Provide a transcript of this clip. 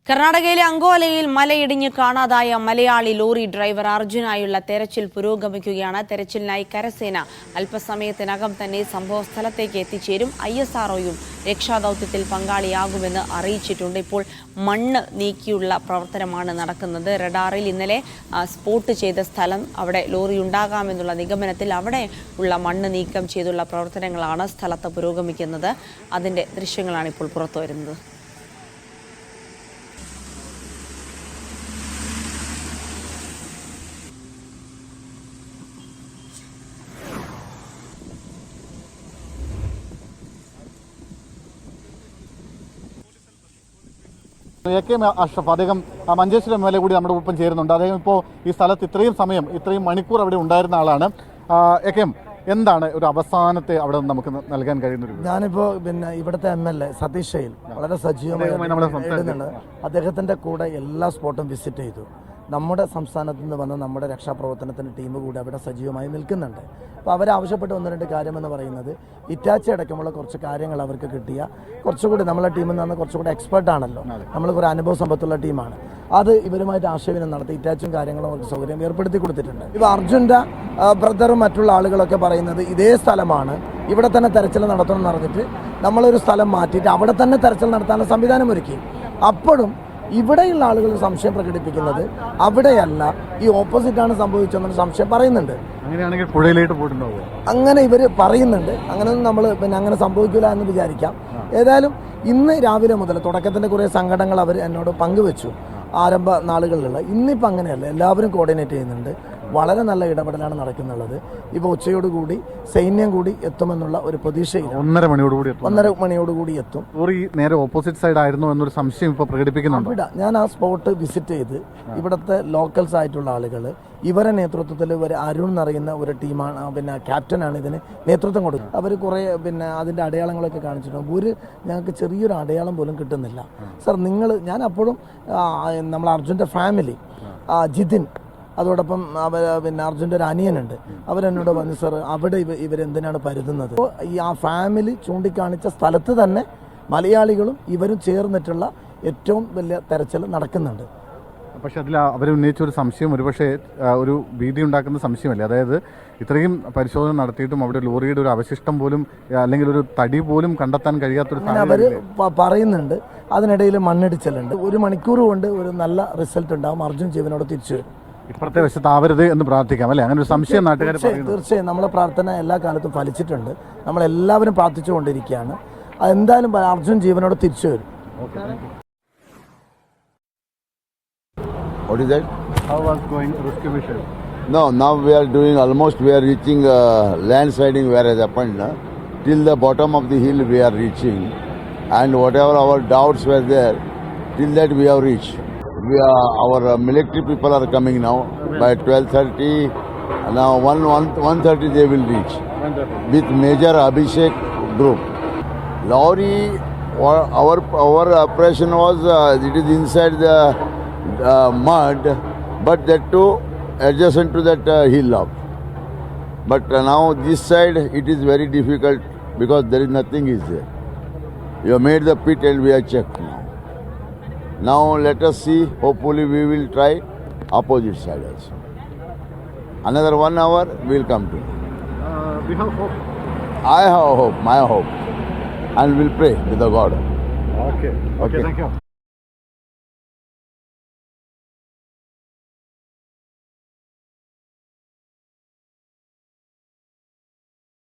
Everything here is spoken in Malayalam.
കർണാടകയിലെ അങ്കോലയിൽ മലയിടിഞ്ഞ് കാണാതായ മലയാളി ലോറി ഡ്രൈവർ അർജുനായുള്ള തെരച്ചിൽ പുരോഗമിക്കുകയാണ്. തെരച്ചിലിനായി കരസേന അല്പസമയത്തിനകം തന്നെ സംഭവസ്ഥലത്തേക്ക് എത്തിച്ചേരും. ISROയും രക്ഷാദൌത്യത്തിൽ പങ്കാളിയാകുമെന്ന് അറിയിച്ചിട്ടുണ്ട്. ഇപ്പോൾ മണ്ണ് നീക്കിയുള്ള പ്രവർത്തനമാണ് നടക്കുന്നത്. റഡാറിൽ ഇന്നലെ സ്പോട്ട് ചെയ്ത സ്ഥലം, അവിടെ ലോറി ഉണ്ടാകാമെന്നുള്ള നിഗമനത്തിൽ അവിടെ ഉള്ള മണ്ണ് നീക്കം ചെയ്തുള്ള പ്രവർത്തനങ്ങളാണ് സ്ഥലത്ത് പുരോഗമിക്കുന്നത്. അതിൻ്റെ ദൃശ്യങ്ങളാണ് ഇപ്പോൾ പുറത്തു വരുന്നത്. AK അഷ്റഫ്, അദ്ദേഹം മഞ്ചേശ്വരം MLA കൂടി നമ്മുടെ ഒപ്പം ചേരുന്നുണ്ട്. അദ്ദേഹം ഇപ്പോൾ ഈ സ്ഥലത്ത് ഇത്രയും മണിക്കൂർ അവിടെ ഉണ്ടായിരുന്ന ആളാണ്. AK, എന്താണ് ഒരു അവസാനത്തെ അവിടെ നമുക്ക് നൽകാൻ കഴിയുന്നത്? ഞാനിപ്പോൾ ഇവിടുത്തെ MLA സതീഷ് ശൈൽ വളരെ സജീവമായി അദ്ദേഹത്തിൻ്റെ കൂടെ എല്ലാ സ്പോട്ടും വിസിറ്റ് ചെയ്തു. നമ്മുടെ സംസ്ഥാനത്ത് നിന്ന് വന്ന നമ്മുടെ രക്ഷാപ്രവർത്തനത്തിൻ്റെ ടീം കൂടി അവിടെ സജീവമായി നിൽക്കുന്നുണ്ട്. അപ്പോൾ അവരാവശ്യപ്പെട്ട ഒന്ന് രണ്ട് കാര്യമെന്ന് പറയുന്നത്, ഇറ്റാച്ചി അടക്കമുള്ള കുറച്ച് കാര്യങ്ങൾ അവർക്ക് കിട്ടിയ കുറച്ചുകൂടി നമ്മളെ ടീമിൽ നിന്ന് കുറച്ചുകൂടി എക്സ്പെർട്ടാണല്ലോ, നമ്മൾക്കൊരു അനുഭവ സമ്പത്തുള്ള ടീമാണ്. അത് ഇവരുമായിട്ട് ആശയവിനിമയം നടത്തി ഇറ്റാച്ചും കാര്യങ്ങളും അവർക്ക് സൗകര്യം ഏർപ്പെടുത്തി കൊടുത്തിട്ടുണ്ട്. ഇപ്പോൾ അർജുൻ്റെ ബ്രദറും മറ്റുള്ള ആളുകളൊക്കെ പറയുന്നത് ഇതേ സ്ഥലമാണ്, ഇവിടെ തന്നെ തെരച്ചിൽ നടത്തണം എന്ന് പറഞ്ഞിട്ട് നമ്മളൊരു സ്ഥലം മാറ്റിയിട്ട് അവിടെ തന്നെ തെരച്ചിൽ നടത്താനുള്ള സംവിധാനം ഒരുക്കി. അപ്പോഴും ഇവിടെയുള്ള ആളുകൾ സംശയം പ്രകടിപ്പിക്കുന്നത് അവിടെയല്ല, ഈ ഓപ്പോസിറ്റാണ് സംഭവിച്ചതെന്നൊരു സംശയം പറയുന്നുണ്ട്. അങ്ങനെയാണെങ്കിൽ പുഴയിലേക്ക് പോയിട്ടുണ്ടാവും, അങ്ങനെ ഇവർ പറയുന്നുണ്ട്. അങ്ങനെയൊന്നും നമ്മൾ അങ്ങനെ സംഭവിക്കില്ല എന്ന് വിചാരിക്കാം. ഏതായാലും ഇന്ന് രാവിലെ മുതൽ തുടക്കത്തിൻ്റെ കുറേ സങ്കടങ്ങൾ അവർ എന്നോട് പങ്കുവെച്ചു ആരംഭ നാളുകളിലുള്ള. ഇന്നിപ്പോൾ അങ്ങനെയല്ല, എല്ലാവരും കോർഡിനേറ്റ് ചെയ്യുന്നുണ്ട്. വളരെ നല്ല ഇടപെടലാണ് നടക്കുന്നുള്ളത്. ഇപ്പോൾ ഉച്ചയോടുകൂടി സൈന്യം കൂടി എത്തുമെന്നുള്ള ഒരു പ്രതീക്ഷയിൽ 1:30 മണിയോടുകൂടി എത്തും. നേരെ ഓപ്പോസിറ്റ് സൈഡ് ആയിരുന്നു എന്നൊരു സംശയം ഇപ്പോൾ പ്രകടിപ്പിക്കുന്നുണ്ട്. ഞാൻ ആ സ്പോട്ട് വിസിറ്റ് ചെയ്ത് ഇവിടുത്തെ ലോക്കൽസ് ആയിട്ടുള്ള ആളുകൾ, ഇവരെ നേതൃത്വത്തിൽ ഒരു അരുൺ എന്നറിയുന്ന ഒരു ടീമാണ്, ക്യാപ്റ്റനാണ് ഇതിന് നേതൃത്വം കൊടുക്കുന്നത്. അവർ കുറേ അതിൻ്റെ അടയാളങ്ങളൊക്കെ കാണിച്ചിട്ടുണ്ട്. ഞങ്ങൾക്ക് ചെറിയൊരു അടയാളം പോലും കിട്ടുന്നില്ല. സർ, ഞാൻ അപ്പോഴും നമ്മൾ അർജുൻ്റെ ഫാമിലി ജിതിൻ, അതോടൊപ്പം അർജുൻ്റെ ഒരു അനിയനുണ്ട്, അവരെന്നോട് പറഞ്ഞു, സർ അവിടെ ഇവരെന്തിനാണ് പരുതുന്നത്? ആ ഫാമിലി ചൂണ്ടിക്കാണിച്ച സ്ഥലത്ത് തന്നെ മലയാളികളും ഇവരും ചേർന്നിട്ടുള്ള ഏറ്റവും വലിയ തെരച്ചിൽ നടക്കുന്നുണ്ട്. പക്ഷെ അതിൽ അവരുന്നയിച്ച ഒരു സംശയം ഒരുപക്ഷെ ഒരു ഭീതി ഉണ്ടാക്കുന്ന സംശയമല്ലേ? അതായത് ഇത്രയും പരിശോധന നടത്തിയിട്ടും അവിടെ ലോറിയുടെ ഒരു അവശിഷ്ടം പോലും അല്ലെങ്കിൽ ഒരു തടി പോലും കണ്ടെത്താൻ കഴിയാത്തൊരു അവർ പറയുന്നുണ്ട്. അതിനിടയിൽ മണ്ണിടിച്ചിലുണ്ട്. 1 മണിക്കൂർ കൊണ്ട് ഒരു നല്ല റിസൾട്ട് ഉണ്ടാവും, അർജുൻ ജീവനോട് തിരിച്ചു വരും. ഇപ്പുറത്തെ വശത്താവരുത് എന്ന് പ്രാർത്ഥിക്കാം അല്ലേ? അങ്ങനെ ഒരു സംശയം നാട്ടുകാർ തീർച്ചയായും നമ്മളെ പ്രാർത്ഥന എല്ലാ കാലത്തും ഫലിച്ചിട്ടുണ്ട്. നമ്മളെല്ലാവരും പ്രാർത്ഥിച്ചുകൊണ്ടിരിക്കുകയാണ്. അതെന്തായാലും അർജുൻ ജീവനോട് തിരിച്ചു വരും. What is that? How was going rescue mission? No, now we are doing almost, we are reaching landsliding where has happened. Till the bottom of the hill we are reaching, and whatever our doubts were there, till that we have reached. Our military people are coming now. By 12:30, now 1:30 they will reach with Major Abhishek group. Lorry, our operation was it is inside the mud, but that too adjacent to that hill up. But now this side it is very difficult because there is nothing is there. You have made the pit and we are checked now. Now let us see, hopefully we will try opposite side also. Another 1 hour we will come to. We have hope. I have hope, my hope, and we'll pray to the God. Okay, thank you.